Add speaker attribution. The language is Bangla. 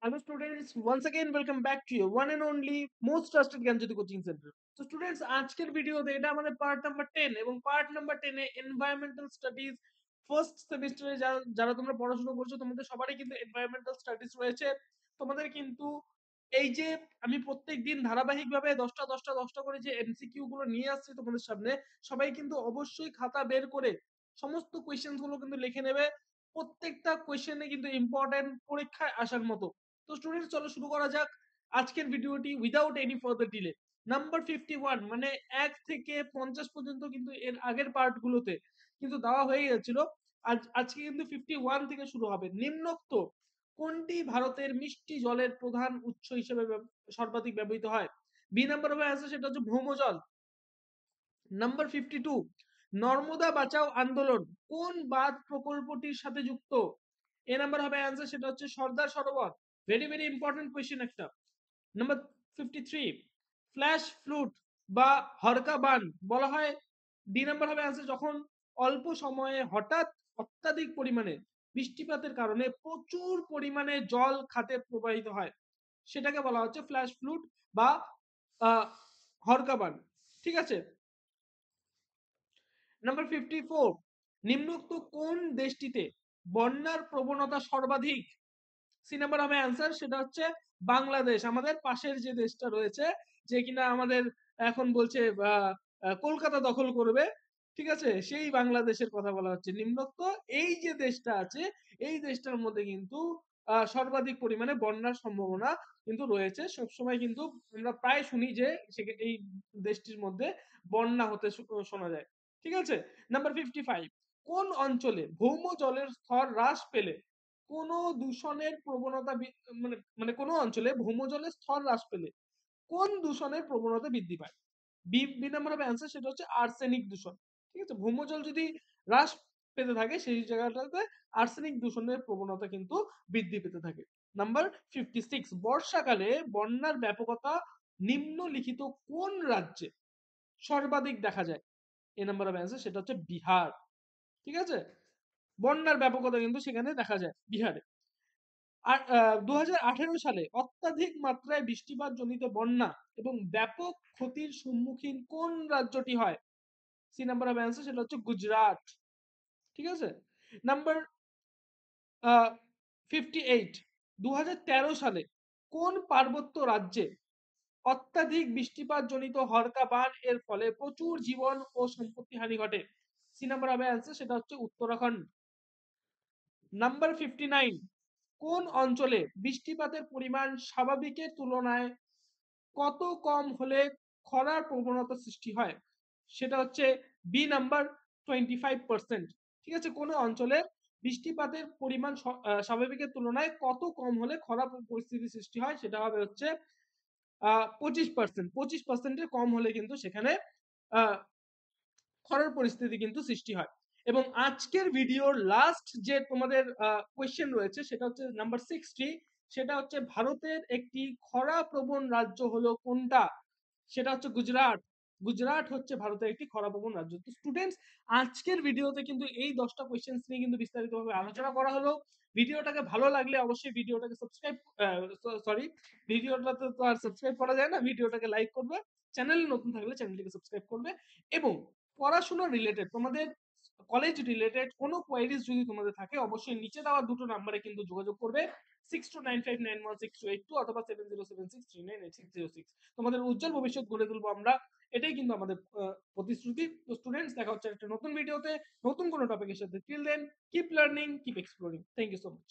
Speaker 1: Hello students, once again welcome back to your one and only most trusted Gyanjyoti coaching centre. তো স্টুডেন্টস আজকের ভিডিওতে এটা আমাদের পার্ট নাম্বার 10 এবং পার্ট নাম্বার 10 এ এনভায়রনমেন্টাল স্টাডিজ ফার্স্ট সেমিস্টারে যারা তোমরা পড়াশোনা করছো তোমাদের সবারই কিন্তু এনভায়রনমেন্টাল স্টাডিজ রয়েছে। তোমাদের কিন্তু এই যে আমি প্রত্যেকদিন ধারাবাহিকভাবে 10টা করে যে এমসিকিউ গুলো নিয়ে আসছি তোমাদের সামনে, সবাই কিন্তু অবশ্যই খাতা বের করে সমস্ত কোয়েশ্চেন গুলো কিন্তু লিখে নেবে। প্রত্যেকটা কোয়েশ্চেনে কিন্তু ইম্পর্টেন্ট, পরীক্ষায় আসার মতো। তো স্টুডেন্টস চলো শুরু করা যাক আজকের ভিডিওটি without any further delay. Number 51 মানে 1 থেকে 50 পর্যন্ত কিন্তু এর আগের পার্ট গুলোতে কিন্তু দেওয়া হয়ে গেছিল। আজকে কিন্তু 51 থেকে শুরু হবে। নিম্নোক্ত কোনটি ভারতের মিষ্টি জলের প্রধান উৎস হিসেবে সর্বাধিক ব্যবহৃত হয়? বি নাম্বার হবে অ্যান্সার, সেটা হচ্ছে ভৌমজল। নাম্বার 52 নর্মদা বাঁচাও আন্দোলন কোন বাঁধ প্রকল্পটির সাথে যুক্ত? এ নাম্বার হবে অ্যান্সার, সেটা হচ্ছে সর্দার সরোবর। ভেরি ভেরি ইম্পর্টেন্ট কোয়েশ্চেন একটা। নাম্বার 53 ফ্ল্যাশ ফ্লুড বা হরকা বান বলা হয়। ডি নাম্বার হবে অ্যান্সার, যখন অল্প সময়ে হঠাৎ অত্যাধিক পরিমাণে বৃষ্টিপাতের কারণে প্রচুর পরিমাণে জল খাতে প্রবাহিত হয়, সেটাকে বলা হচ্ছে ফ্ল্যাশ ফ্লুড বা হরকা বান। ঠিক আছে। নাম্বার 54 নিম্নোক্ত কোন দেশটিতে বন্যার প্রবণতা সর্বাধিক? সি নাম্বার হবে অ্যান্সার, সেটা হচ্ছে বাংলাদেশ। আমাদের পাশের যে দেশটা রয়েছে, যে কিনা আমাদের এখন বলছে কলকাতা দখল করবে, ঠিক আছে, সেই বাংলাদেশের কথা বলা হচ্ছে। নিম্নোক্ত এই যে দেশটা আছে, এই দেশটার মধ্যে কিন্তু সর্বাধিক পরিমাণে বন্যার সম্ভাবনা কিন্তু রয়েছে। সবসময় কিন্তু আমরা প্রায় শুনি যে এই দেশটির মধ্যে বন্যা হতে শোনা যায়। ঠিক আছে। নাম্বার 55 কোন অঞ্চলে ভৌম জলের স্তর হ্রাস পেলে কোন দূষণের প্রবণতা মানে মানে কোন অঞ্চলে ভৌমজলের স্তর হ্রাস পেলে কোন দূষণের প্রবণতা বৃদ্ধি পায়? বি নাম্বার হবে অ্যান্সার, সেটা হচ্ছে আর্সেনিক দূষণ। ঠিক আছে। ভৌমজল যদি হ্রাস পেতে থাকে সেই জায়গাটাতে আর্সেনিক দূষণের প্রবণতা কিন্তু বৃদ্ধি পেতে থাকে। নাম্বার 56 বর্ষাকালে বন্যার ব্যাপকতা নিম্নলিখিত কোন রাজ্যে সর্বাধিক দেখা যায়? এ নাম্বার হবে অ্যান্সার, সেটা হচ্ছে বিহার। ঠিক আছে। বন্যার ব্যাপকতা কিন্তু সেখানে দেখা যায় বিহারে। আর 2018 সালে অত্যাধিক মাত্রায় বৃষ্টিপাত জনিত বন্যা এবং ব্যাপক ক্ষতির সম্মুখীন কোন রাজ্যটি হয়? সি নাম্বার হবে অ্যান্সার, সেটা হচ্ছে গুজরাট। ঠিক আছে। নাম্বার 58 2013 সালে কোন পার্বত্য রাজ্যে অত্যাধিক বৃষ্টিপাত জনিত হরকা বান এর ফলে প্রচুর জীবন ও সম্পত্তি হানি ঘটে? সি নাম্বার হবে অ্যান্সার, সেটা হচ্ছে উত্তরাখণ্ড। নাম্বার 59 কোন অঞ্চলে বৃষ্টিপাতের পরিমাণ স্বাভাবিকের তুলনায় কত কম হলে খরার প্রবণতা সৃষ্টি হয়? সেটা হচ্ছে বি নাম্বার 25%। ঠিক আছে। কোন অঞ্চলে বৃষ্টিপাতের পরিমাণ স্বাভাবিকের তুলনায় কত কম হলে খরা পরিস্থিতি সৃষ্টি হয়, সেটা হবে হচ্ছে 25%। 25%-এর কম হলে কিন্তু সেখানে আহ খরার পরিস্থিতি কিন্তু সৃষ্টি হয়। এবং আজকের ভিডিওর লাস্ট যে তোমাদের কোয়েশ্চেন রয়েছে, সেটা হচ্ছে নাম্বার 60, সেটা হচ্ছে ভারতের একটি খরা প্রবণ রাজ্য হলো কোনটা? সেটা হচ্ছে গুজরাট। গুজরাট হচ্ছে ভারতের একটি খরা প্রবণ রাজ্য। তো স্টুডেন্টস আজকের ভিডিওতে কিন্তু এই 10টা কোয়েশ্চেন্স নিয়ে কিন্তু বিস্তারিতভাবে আলোচনা করা হলো। ভিডিওটাকে ভালো লাগলে অবশ্যই ভিডিওটাকে সাবস্ক্রাইব, সরি, ভিডিওটাতে তো আর সাবস্ক্রাইব করা যায় না, ভিডিওটাকে লাইক করবে, চ্যানেলে নতুন থাকলে চ্যানেলটিকে সাবস্ক্রাইব করবে। এবং পড়াশোনা রিলেটেড তোমাদের কলেজ রিলেটেড কোনো কোয়ারিজ যদি তোমাদের থাকে অবশ্যই নিচে দেওয়া দুটো নাম্বারে কিন্তু যোগাযোগ করবে, 6295916282 অথবা 7076398606। তোমাদের উজ্জ্বল ভবিষ্যৎ গড়ে তুলবো আমরা, এটাই কিন্তু আমাদের প্রতিশ্রুতি। তো স্টুডেন্টস দেখা হচ্ছে একটা নতুন ভিডিওতে নতুন কোনো টপিকের সাথে। Till then keep learning, keep exploring. Thank you so much.